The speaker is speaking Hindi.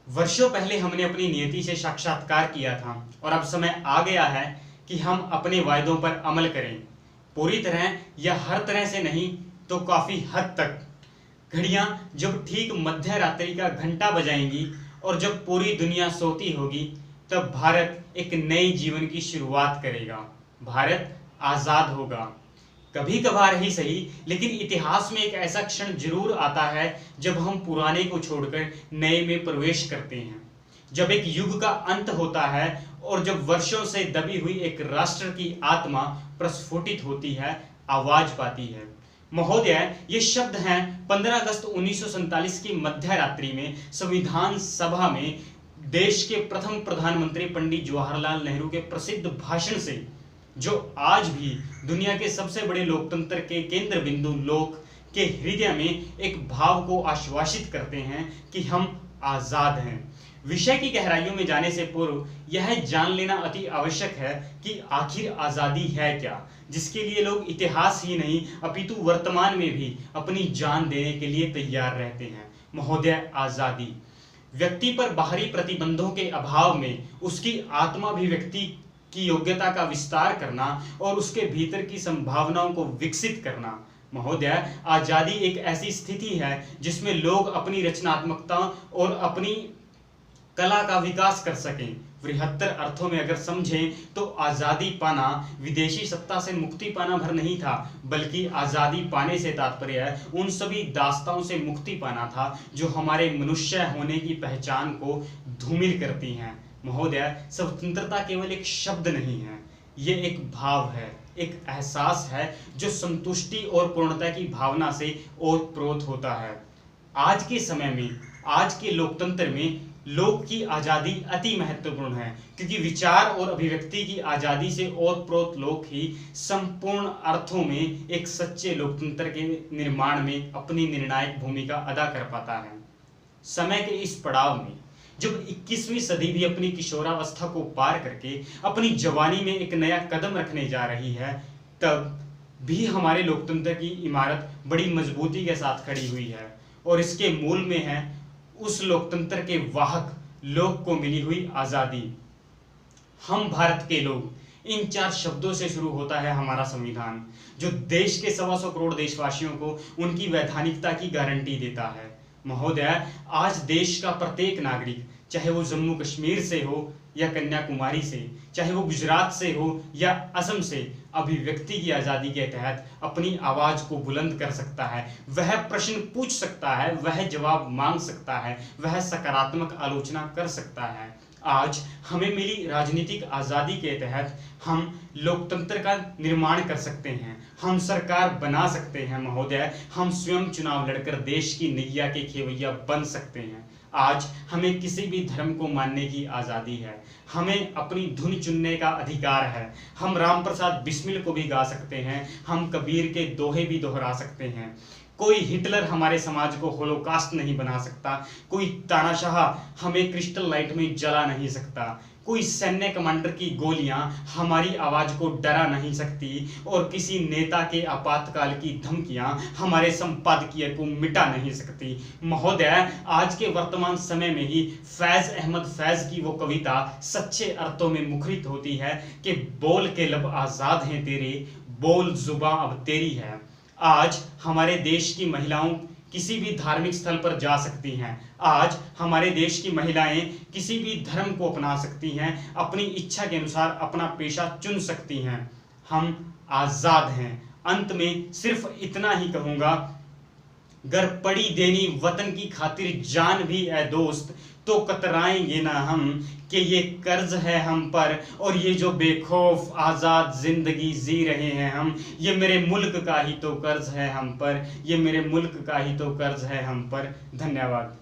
वर्षों पहले हमने अपनी नियति से साक्षात्कार किया था और अब समय आ गया है कि हम अपने वायदों पर अमल करें। पूरी तरह या हर तरह से नहीं तो काफी हद तक। घड़ियां जब ठीक मध्य रात्रि का घंटा बजाएंगी और जब पूरी दुनिया सोती होगी, तब भारत एक नए जीवन की शुरुआत करेगा। भारत आजाद होगा। कभी कभार ही सही, लेकिन इतिहास में एक ऐसा क्षण जरूर आता है जब हम पुराने को छोड़कर नए में प्रवेश करते हैं। जब एक युग का अंत होता है और जब वर्षों से दबी हुई एक राष्ट्र की आत्मा प्रस्फुटित होती है, आवाज पाती है। महोदय, ये शब्द हैं 15 अगस्त 1947 की मध्य रात्रि में संविधान सभा में देश के प्रथम प्रधानमंत्री पंडित जवाहरलाल नेहरू के प्रसिद्ध भाषण से, जो आज भी दुनिया के सबसे बड़े लोकतंत्र के केंद्र बिंदु लोक के हृदय में एक भाव को आश्वासित करते हैं कि हम आजाद हैं। विषय की गहराइयों में जाने से पूर्व यह जान लेना अति आवश्यक है कि आखिर आजादी है क्या, जिसके लिए लोग इतिहास ही नहीं अपितु वर्तमान में भी अपनी जान देने के लिए तैयार रहते हैं। महोदय, आजादी व्यक्ति पर बाहरी प्रतिबंधों के अभाव में उसकी आत्माभिव्यक्ति की योग्यता का विस्तार करना और उसके भीतर की संभावनाओं को विकसित करना। महोदय, आजादी एक ऐसी स्थिति है जिसमें लोग अपनी रचनात्मकता और अपनी कला का विकास कर सकें। वृहत्तर अर्थों में अगर समझें तो आजादी पाना विदेशी सत्ता से मुक्ति पाना भर नहीं था, बल्कि आजादी पाने से तात्पर्य है उन सभी दास्ताओं से मुक्ति पाना था जो हमारे मनुष्य होने की पहचान को धूमिल करती हैं। महोदय, स्वतंत्रता केवल एक शब्द नहीं है, ये एक भाव है, एक एहसास है जो संतुष्टि और पूर्णता की भावना से ओतप्रोत होता है। आज के समय में, आज के लोकतंत्र में लोक की आजादी अति महत्वपूर्ण है, क्योंकि विचार और अभिव्यक्ति की आजादी से ओतप्रोत लोक ही संपूर्ण अर्थों में एक सच्चे लोकतंत्र के निर्माण में अपनी निर्णायक भूमिका अदा कर पाता है। समय के इस पड़ाव में जब 21वीं सदी भी अपनी किशोरावस्था को पार करके अपनी जवानी में एक नया कदम रखने जा रही है, तब भी हमारे लोकतंत्र की इमारत बड़ी मजबूती के साथ खड़ी हुई है और इसके मूल में है उस लोकतंत्र के वाहक लोक को मिली हुई आजादी। हम भारत के लोग, इन 4 शब्दों से शुरू होता है हमारा संविधान, जो देश के 125 करोड़ देशवासियों को उनकी वैधानिकता की गारंटी देता है। महोदय, आज देश का प्रत्येक नागरिक, चाहे वो जम्मू कश्मीर से हो या कन्याकुमारी से, चाहे वो गुजरात से हो या असम से, अभिव्यक्ति की आजादी के तहत अपनी आवाज को बुलंद कर सकता है। वह प्रश्न पूछ सकता है, वह जवाब मांग सकता है, वह सकारात्मक आलोचना कर सकता है। आज हमें मिली राजनीतिक आजादी के तहत हम लोकतंत्र का निर्माण कर सकते हैं, हम सरकार बना सकते हैं। महोदय, हम स्वयं चुनाव लड़कर देश की नैया के खेवैया बन सकते हैं। आज हमें किसी भी धर्म को मानने की आजादी है, हमें अपनी धुन चुनने का अधिकार है। हम राम प्रसाद बिस्मिल को भी गा सकते हैं, हम कबीर के दोहे भी दोहरा सकते हैं। कोई हिटलर हमारे समाज को होलोकास्ट नहीं बना सकता, कोई तानाशाह हमें क्रिस्टल लाइट में जला नहीं सकता, कोई सैन्य कमांडर की गोलियां हमारी आवाज को डरा नहीं सकती और किसी नेता के आपातकाल की धमकियां हमारे संपादकीय को मिटा नहीं सकती। महोदय, आज के वर्तमान समय में ही फैज अहमद फैज की वो कविता सच्चे अर्थों में मुखरित होती है कि बोल के लब आजाद हैं तेरे, बोल जुबां अब तेरी है। आज हमारे देश की महिलाओं किसी भी धार्मिक स्थल पर जा सकती हैं, आज हमारे देश की महिलाएं किसी भी धर्म को अपना सकती हैं, अपनी इच्छा के अनुसार अपना पेशा चुन सकती हैं। हम आजाद हैं। अंत में सिर्फ इतना ही कहूंगा, गर पड़ी देनी वतन की खातिर जान भी है दोस्त, तो कतराएंगे ना हम कि ये कर्ज है हम पर, और ये जो बेखौफ आज़ाद जिंदगी जी रहे हैं हम, ये मेरे मुल्क का ही तो कर्ज है हम पर, ये मेरे मुल्क का ही तो कर्ज है हम पर। धन्यवाद।